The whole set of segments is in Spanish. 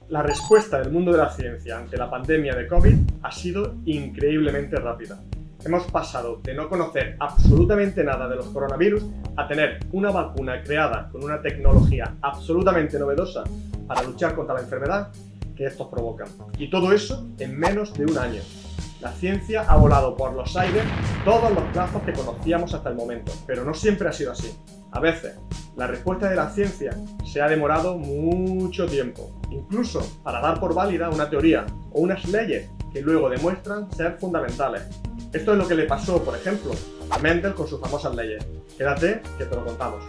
La respuesta del mundo de la ciencia ante la pandemia de COVID ha sido increíblemente rápida. Hemos pasado de no conocer absolutamente nada de los coronavirus a tener una vacuna creada con una tecnología absolutamente novedosa para luchar contra la enfermedad que estos provocan. Y todo eso en menos de un año. La ciencia ha volado por los aires todos los plazos que conocíamos hasta el momento, pero no siempre ha sido así. A veces, la respuesta de la ciencia se ha demorado mucho tiempo, incluso para dar por válida una teoría o unas leyes que luego demuestran ser fundamentales. Esto es lo que le pasó, por ejemplo, a Mendel con sus famosas leyes. Quédate, que te lo contamos.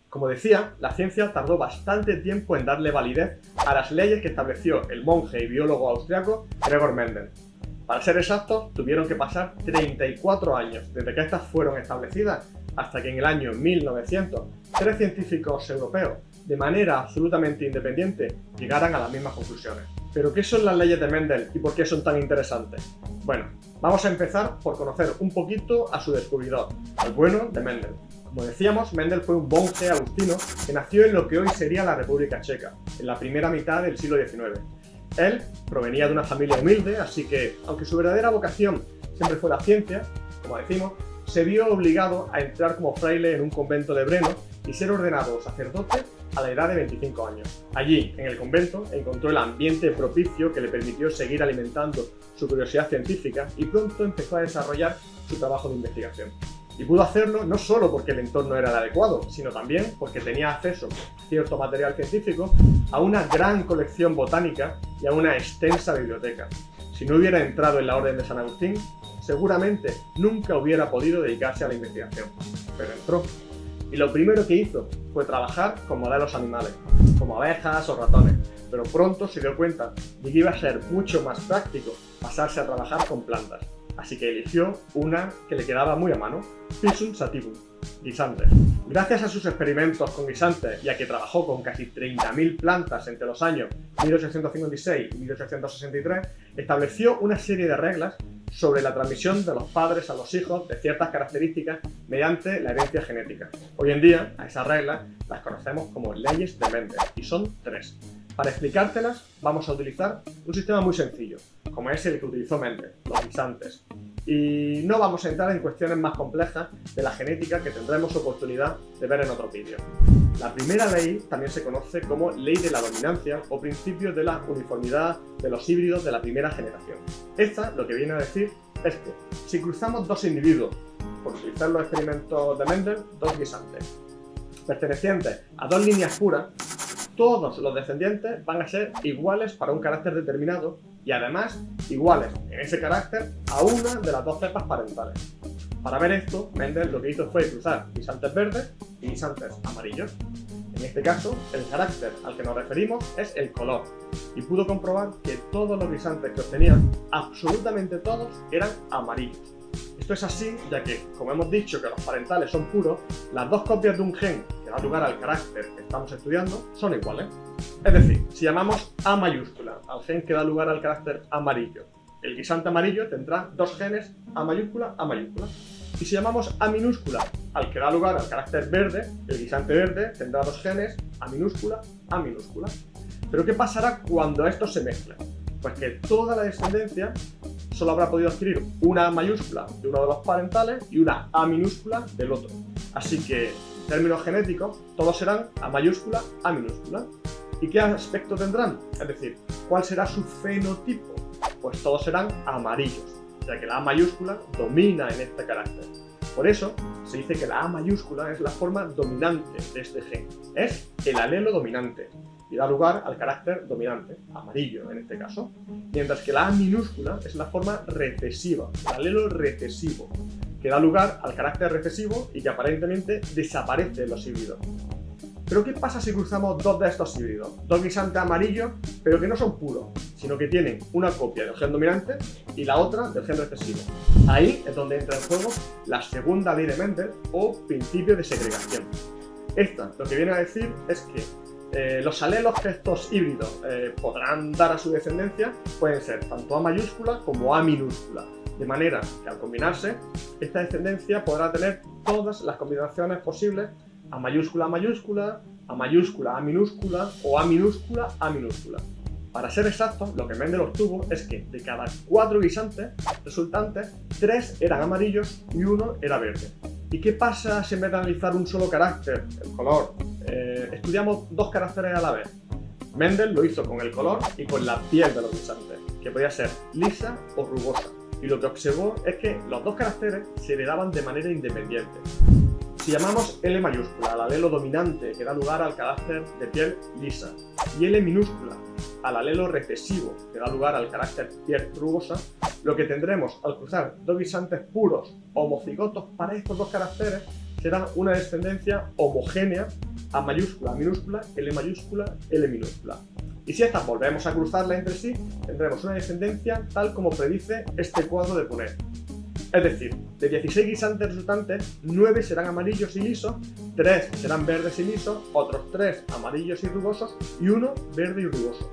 Como decía, la ciencia tardó bastante tiempo en darle validez a las leyes que estableció el monje y biólogo austriaco Gregor Mendel. Para ser exactos, tuvieron que pasar 34 años desde que estas fueron establecidas hasta que en el año 1900 3 científicos europeos, de manera absolutamente independiente, llegaran a las mismas conclusiones. ¿Pero qué son las leyes de Mendel y por qué son tan interesantes? Bueno, vamos a empezar por conocer un poquito a su descubridor, el bueno de Mendel. Como decíamos, Mendel fue un monje agustino que nació en lo que hoy sería la República Checa, en la primera mitad del siglo XIX. Él provenía de una familia humilde, así que, aunque su verdadera vocación siempre fue la ciencia, como decimos, se vio obligado a entrar como fraile en un convento de Breno y ser ordenado sacerdote a la edad de 25 años. Allí, en el convento, encontró el ambiente propicio que le permitió seguir alimentando su curiosidad científica y pronto empezó a desarrollar su trabajo de investigación. Y pudo hacerlo no solo porque el entorno era el adecuado, sino también porque tenía acceso a cierto material científico, a una gran colección botánica y a una extensa biblioteca. Si no hubiera entrado en la Orden de San Agustín, seguramente nunca hubiera podido dedicarse a la investigación. Pero entró. Y lo primero que hizo fue trabajar con modelos animales, como abejas o ratones, pero pronto se dio cuenta de que iba a ser mucho más práctico pasarse a trabajar con plantas. Así que eligió una que le quedaba muy a mano, Pisum sativum, guisantes. Gracias a sus experimentos con guisantes y a que trabajó con casi 30.000 plantas entre los años 1856 y 1863, estableció una serie de reglas sobre la transmisión de los padres a los hijos de ciertas características mediante la herencia genética. Hoy en día, a esas reglas las conocemos como leyes de Mendel, y son 3. Para explicártelas, vamos a utilizar un sistema muy sencillo, como es el que utilizó Mendel, los guisantes. Y no vamos a entrar en cuestiones más complejas de la genética que tendremos oportunidad de ver en otros vídeos. La primera ley también se conoce como ley de la dominancia o principio de la uniformidad de los híbridos de la primera generación. Esta lo que viene a decir es que si cruzamos dos individuos, por utilizar los experimentos de Mendel, dos guisantes, pertenecientes a dos líneas puras, todos los descendientes van a ser iguales para un carácter determinado y además iguales en ese carácter a una de las dos cepas parentales. Para ver esto, Mendel lo que hizo fue cruzar guisantes verdes y guisantes amarillos. En este caso, el carácter al que nos referimos es el color, y pudo comprobar que todos los guisantes que obtenían, absolutamente todos, eran amarillos. Esto es así, ya que, como hemos dicho que los parentales son puros, las dos copias de un gen que da lugar al carácter que estamos estudiando son iguales. Es decir, si llamamos A mayúscula al gen que da lugar al carácter amarillo, el guisante amarillo tendrá dos genes A mayúscula, A mayúscula. Y si llamamos A minúscula al que da lugar al carácter verde, el guisante verde tendrá dos genes A minúscula, A minúscula. Pero ¿qué pasará cuando estos se mezclen? Pues que toda la descendencia solo habrá podido adquirir una A mayúscula de uno de los parentales y una A minúscula del otro. Así que, en términos genéticos, todos serán A mayúscula, A minúscula. ¿Y qué aspecto tendrán? Es decir, ¿cuál será su fenotipo? Pues todos serán amarillos, ya que la A mayúscula domina en este carácter. Por eso, se dice que la A mayúscula es la forma dominante de este gen. Es el alelo dominante y da lugar al carácter dominante, amarillo en este caso. Mientras que la A minúscula es la forma recesiva, el alelo recesivo, que da lugar al carácter recesivo y que aparentemente desaparece en los híbridos. Pero ¿qué pasa si cruzamos dos de estos híbridos? Dos guisantes amarillos, pero que no son puros, sino que tienen una copia del gen dominante y la otra del gen recesivo. Ahí es donde entra en juego la segunda ley de Mendel o principio de segregación. Esta lo que viene a decir es que los alelos que estos híbridos podrán dar a su descendencia pueden ser tanto A mayúscula como A minúscula. de manera que al combinarse, esta descendencia podrá tener todas las combinaciones posibles A mayúscula, A mayúscula, A mayúscula, A minúscula o A minúscula, A minúscula. Para ser exactos, lo que Mendel obtuvo es que de cada 4 guisantes resultantes, 3 eran amarillos y 1 era verde. ¿Y qué pasa si en vez de analizar un solo carácter, el color, estudiamos 2 caracteres a la vez? Mendel lo hizo con el color y con la piel de los guisantes, que podía ser lisa o rugosa. Y lo que observó es que los 2 caracteres se heredaban de manera independiente. Si llamamos L mayúscula al alelo dominante que da lugar al carácter de piel lisa y L minúscula al alelo recesivo que da lugar al carácter piel rugosa, lo que tendremos al cruzar 2 guisantes puros homocigotos para estos 2 caracteres será una descendencia homogénea A mayúscula, A minúscula, L mayúscula, L minúscula. Y si estas volvemos a cruzarlas entre sí, tendremos una descendencia tal como predice este cuadro de Punnett. Es decir, de 16 guisantes resultantes, 9 serán amarillos y lisos, 3 serán verdes y lisos, otros 3 amarillos y rugosos y 1 verde y rugoso.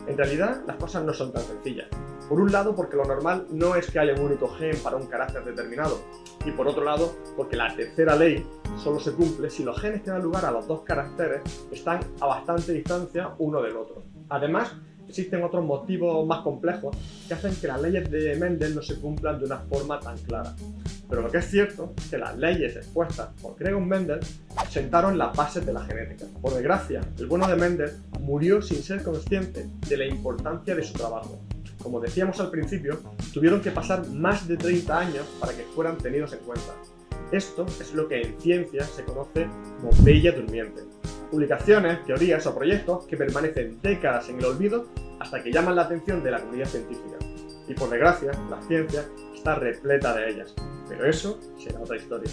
En realidad, las cosas no son tan sencillas. Por un lado, porque lo normal no es que haya un único gen para un carácter determinado, y por otro lado, porque la tercera ley solo se cumple si los genes que dan lugar a los 2 caracteres están a bastante distancia uno del otro. Además, existen otros motivos más complejos que hacen que las leyes de Mendel no se cumplan de una forma tan clara. Pero lo que es cierto es que las leyes expuestas por Gregor Mendel sentaron las bases de la genética. Por desgracia, el bueno de Mendel murió sin ser consciente de la importancia de su trabajo. Como decíamos al principio, tuvieron que pasar más de 30 años para que fueran tenidos en cuenta. Esto es lo que en ciencia se conoce como bella durmiente. Publicaciones, teorías o proyectos que permanecen décadas en el olvido hasta que llaman la atención de la comunidad científica. Y por desgracia, la ciencia está repleta de ellas. Pero eso será otra historia.